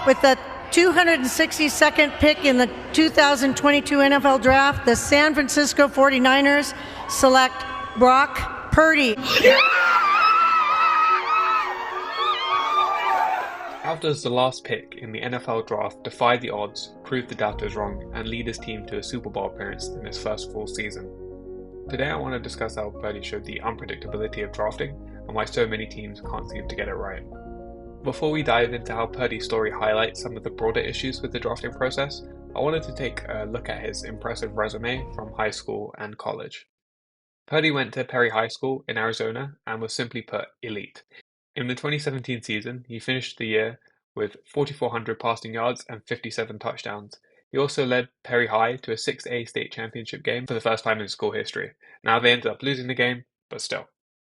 With the 262nd pick in the 2022 NFL Draft, the San Francisco 49ers select Brock Purdy. How does the last pick in the NFL Draft defy the odds, prove the doubters wrong, and lead his team to a Super Bowl appearance in his first full season? Today I want to discuss how Purdy showed the unpredictability of drafting and why so many teams can't seem to get it right. Before we dive into how Purdy's story highlights some of the broader issues with the drafting process, I wanted to take a look at his impressive resume from high school and college. Purdy went to Perry High School in Arizona and was simply put elite. In the 2017 season, he finished the year with 4,400 passing yards and 57 touchdowns. He also led Perry High to a 6A state championship game for the first time in school history. Now they ended up losing the game, but still.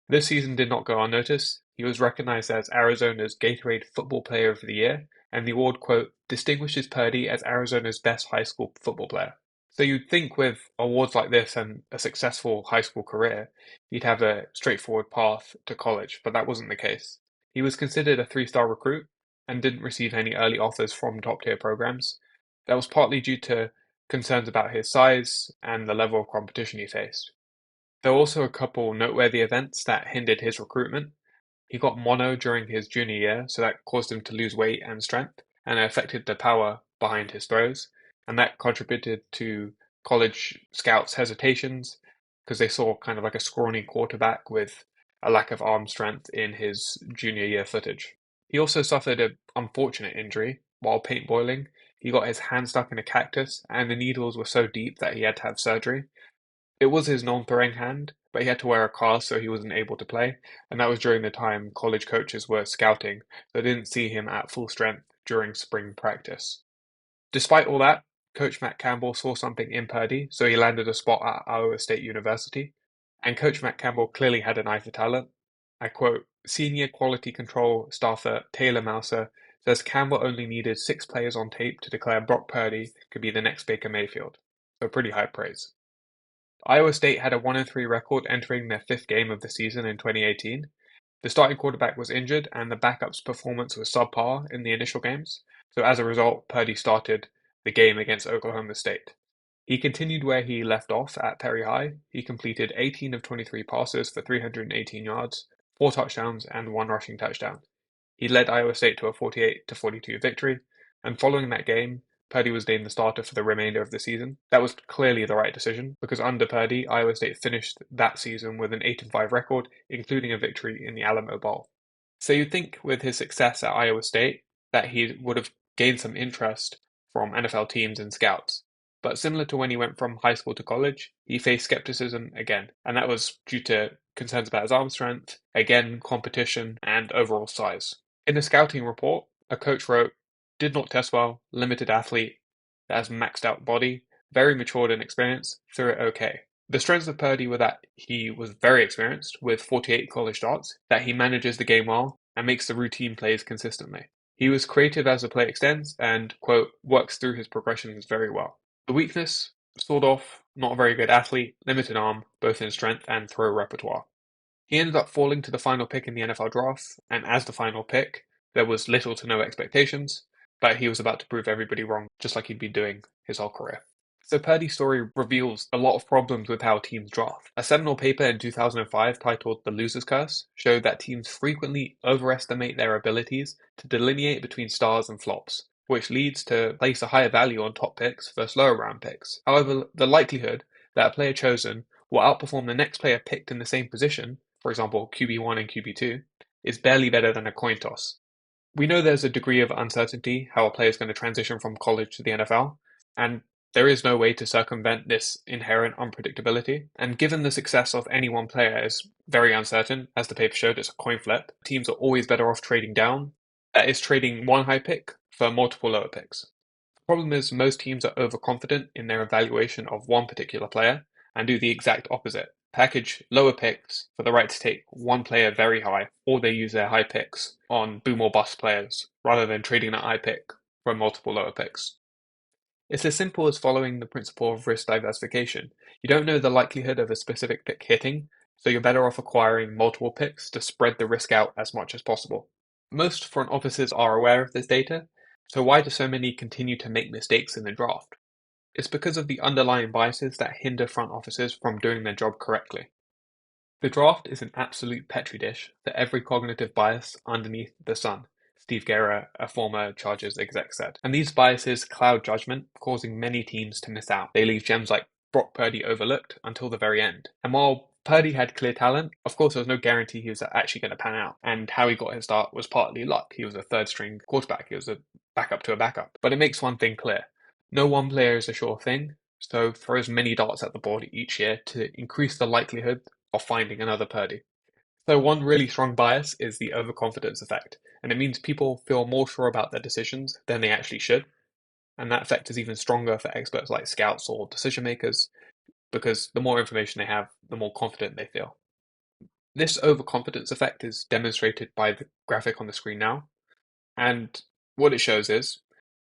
This season did not go unnoticed. He was recognized as Arizona's Gatorade Football Player of the Year, and the award, quote, distinguishes Purdy as Arizona's best high school football player. So you'd think with awards like this and a successful high school career, he'd have a straightforward path to college, but that wasn't the case. He was considered a three-star recruit and didn't receive any early offers from top-tier programs. That was partly due to concerns about his size and the level of competition he faced. There were also a couple noteworthy events that hindered his recruitment. He got mono during his junior year, so that caused him to lose weight and strength, and it affected the power behind his throws, and that contributed to college scouts' hesitations because they saw kind of like a scrawny quarterback with a lack of arm strength in his junior year footage. He also suffered an unfortunate injury while paintballing. He got his hand stuck in a cactus, and the needles were so deep that he had to have surgery. It was his non-throwing hand, but he had to wear a cast so he wasn't able to play, and that was during the time college coaches were scouting, so they didn't see him at full strength during spring practice. Despite all that, Coach Matt Campbell saw something in Purdy, so he landed a spot at Iowa State University, and Coach Matt Campbell clearly had an eye for talent. I quote, Senior Quality Control staffer Taylor Mouser says Campbell only needed 6 players on tape to declare Brock Purdy could be the next Baker Mayfield, so pretty high praise. Iowa State had a 1-3 record entering their 5th game of the season in 2018. The starting quarterback was injured and the backup's performance was subpar in the initial games, so as a result, Purdy started the game against Oklahoma State. He continued where he left off at Perry High. He completed 18 of 23 passes for 318 yards, 4 touchdowns, and 1 rushing touchdown. He led Iowa State to a 48-42 victory, and following that game, Purdy was named the starter for the remainder of the season. That was clearly the right decision, because under Purdy, Iowa State finished that season with an 8-5 record, including a victory in the Alamo Bowl. So you'd think with his success at Iowa State that he would have gained some interest from NFL teams and scouts. But similar to when he went from high school to college, he faced skepticism again, and that was due to concerns about his arm strength, again, competition, and overall size. In a scouting report, a coach wrote, did not test well, limited athlete, that has maxed out body, very matured and experienced, threw it okay. The strengths of Purdy were that he was very experienced with 48 college starts, that he manages the game well and makes the routine plays consistently. He was creative as the play extends and, quote, works through his progressions very well. The weakness, sort of, not a very good athlete, limited arm, both in strength and throw repertoire. He ended up falling to the final pick in the NFL draft, and as the final pick, there was little to no expectations, but he was about to prove everybody wrong, just like he'd been doing his whole career. So Purdy's story reveals a lot of problems with how teams draft. A seminal paper in 2005 titled The Loser's Curse showed that teams frequently overestimate their abilities to delineate between stars and flops, which leads to place a higher value on top picks versus lower round picks. However, the likelihood that a player chosen will outperform the next player picked in the same position, for example QB1 and QB2, is barely better than a coin toss. We know there's a degree of uncertainty how a player is going to transition from college to the NFL, and there is no way to circumvent this inherent unpredictability. And given the success of any one player is very uncertain, as the paper showed, it's a coin flip, teams are always better off trading down. That is trading one high pick for multiple lower picks. The problem is most teams are overconfident in their evaluation of one particular player and do the exact opposite. Package lower picks for the right to take one player very high, or they use their high picks on boom or bust players, rather than trading that high pick for multiple lower picks. It's as simple as following the principle of risk diversification. You don't know the likelihood of a specific pick hitting, so you're better off acquiring multiple picks to spread the risk out as much as possible. Most front offices are aware of this data, So why do so many continue to make mistakes in the draft? It's because of the underlying biases that hinder front offices from doing their job correctly. The draft is an absolute petri dish for every cognitive bias underneath the sun, Steve Guerra, a former Chargers exec, said. And these biases cloud judgment, causing many teams to miss out. They leave gems like Brock Purdy overlooked until the very end. And while Purdy had clear talent, of course there was no guarantee he was actually going to pan out. And how he got his start was partly luck. He was a third string quarterback. He was a backup to a backup. But it makes one thing clear. No one player is a sure thing, so throw as many darts at the board each year to increase the likelihood of finding another Purdy. So one really strong bias is the overconfidence effect, and it means people feel more sure about their decisions than they actually should. And that effect is even stronger for experts like scouts or decision makers, because the more information they have, the more confident they feel. This overconfidence effect is demonstrated by the graphic on the screen now, and what it shows is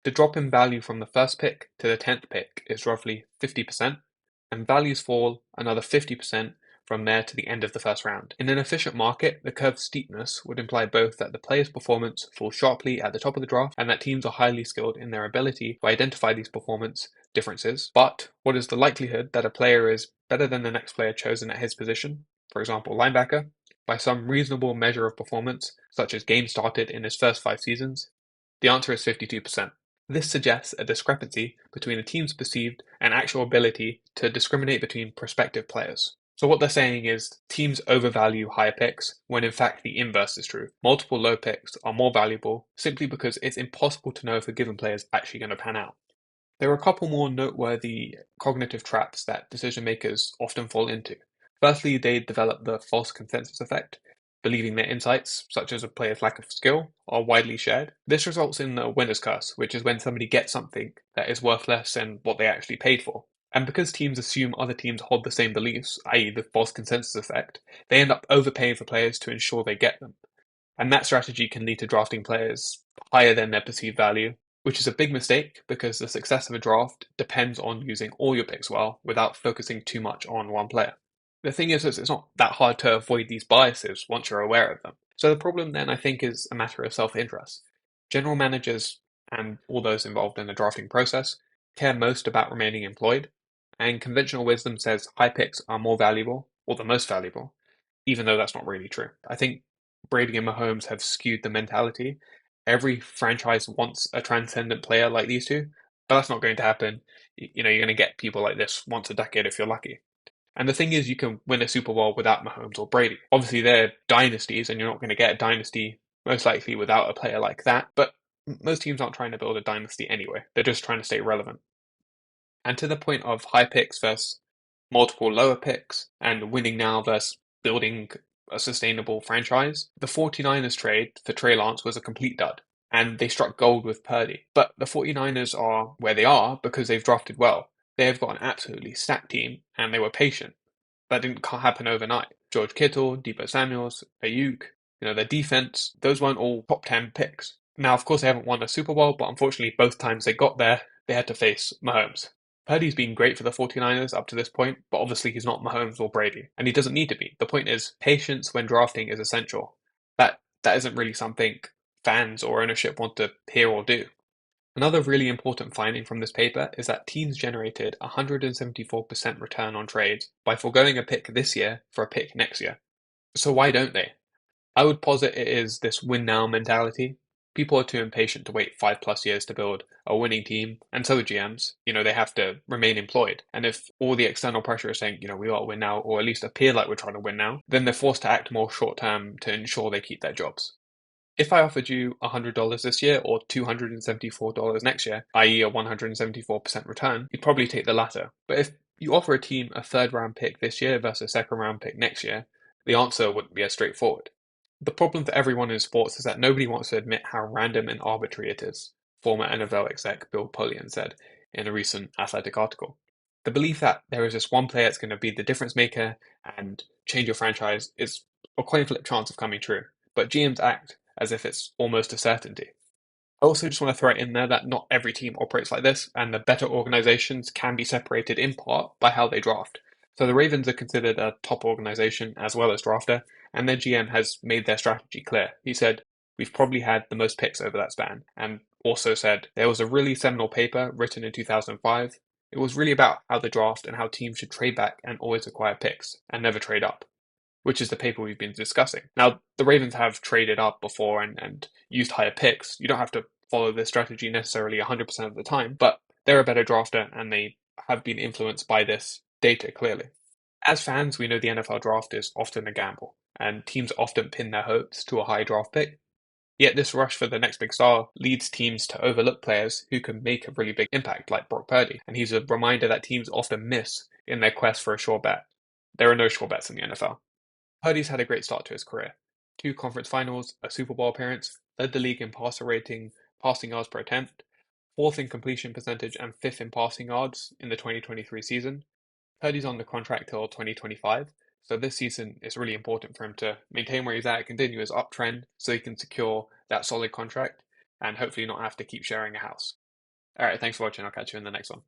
the drop in value from the first pick to the 10th pick is roughly 50%, and values fall another 50% from there to the end of the first round. In an efficient market, the curve's steepness would imply both that the player's performance falls sharply at the top of the draft and that teams are highly skilled in their ability to identify these performance differences. But what is the likelihood that a player is better than the next player chosen at his position, for example, linebacker, by some reasonable measure of performance, such as games started in his first 5 seasons? The answer is 52%. This suggests a discrepancy between a team's perceived and actual ability to discriminate between prospective players. So what they're saying is teams overvalue higher picks when in fact the inverse is true. Multiple low picks are more valuable simply because it's impossible to know if a given player is actually going to pan out. There are a couple more noteworthy cognitive traps that decision makers often fall into. Firstly, they develop the false consensus effect, believing their insights, such as a player's lack of skill, are widely shared. This results in the winner's curse, which is when somebody gets something that is worth less than what they actually paid for. And because teams assume other teams hold the same beliefs, i.e., the false consensus effect, they end up overpaying for players to ensure they get them. And that strategy can lead to drafting players higher than their perceived value, which is a big mistake because the success of a draft depends on using all your picks well without focusing too much on one player. The thing is, it's not that hard to avoid these biases once you're aware of them. So the problem then, I think, is a matter of self-interest. General managers and all those involved in the drafting process care most about remaining employed, and conventional wisdom says high picks are more valuable, or the most valuable, even though that's not really true. I think Brady and Mahomes have skewed the mentality. Every franchise wants a transcendent player like these two, but that's not going to happen. You're going to get people like this once a decade if you're lucky. And the thing is, you can win a Super Bowl without Mahomes or Brady. Obviously, they're dynasties, and you're not going to get a dynasty most likely without a player like that. But most teams aren't trying to build a dynasty anyway. They're just trying to stay relevant. And to the point of high picks versus multiple lower picks and winning now versus building a sustainable franchise, the 49ers trade for Trey Lance was a complete dud. And they struck gold with Purdy. But the 49ers are where they are because they've drafted well. They have got an absolutely stacked team, and they were patient. That didn't happen overnight. George Kittle, Deebo Samuels, Ayuk, their defense, those weren't all top 10 picks. Now, of course, they haven't won a Super Bowl, but unfortunately, both times they got there, they had to face Mahomes. Purdy's been great for the 49ers up to this point, but obviously he's not Mahomes or Brady, and he doesn't need to be. The point is, patience when drafting is essential. That isn't really something fans or ownership want to hear or do. Another really important finding from this paper is that teams generated 174% return on trades by foregoing a pick this year for a pick next year. So why don't they? I would posit it is this win now mentality. People are too impatient to wait 5+ years to build a winning team, and so are GMs. They have to remain employed. And if all the external pressure is saying, we got to win now, or at least appear like we're trying to win now, then they're forced to act more short term to ensure they keep their jobs. If I offered you $100 this year or $274 next year, i.e. a 174% return, you'd probably take the latter. But if you offer a team a third round pick this year versus a second round pick next year, the answer wouldn't be as straightforward. The problem for everyone in sports is that nobody wants to admit how random and arbitrary it is, former NFL exec Bill Polian said in a recent Athletic article. The belief that there is this one player that's going to be the difference maker and change your franchise is a coin flip chance of coming true, but GMs act as if it's almost a certainty. I also just want to throw it in there that not every team operates like this, and the better organizations can be separated in part by how they draft. So the Ravens are considered a top organization as well as drafter, and their GM has made their strategy clear. He said, we've probably had the most picks over that span. And also said there was a really seminal paper written in 2005. It was really about how the draft and how teams should trade back and always acquire picks and never trade up, which is the paper we've been discussing. Now, the Ravens have traded up before and used higher picks. You don't have to follow this strategy necessarily 100% of the time, but they're a better drafter and they have been influenced by this data clearly. As fans, we know the NFL draft is often a gamble, and teams often pin their hopes to a high draft pick. Yet this rush for the next big star leads teams to overlook players who can make a really big impact, like Brock Purdy. And he's a reminder that teams often miss in their quest for a sure bet. There are no sure bets in the NFL. Purdy's had a great start to his career. 2 conference finals, a Super Bowl appearance, led the league in passer rating, passing yards per attempt, fourth in completion percentage, and fifth in passing yards in the 2023 season. Purdy's on the contract till 2025, so this season is really important for him to maintain where he's at, continue his uptrend, so he can secure that solid contract and hopefully not have to keep sharing a house. All right, thanks for watching. I'll catch you in the next one.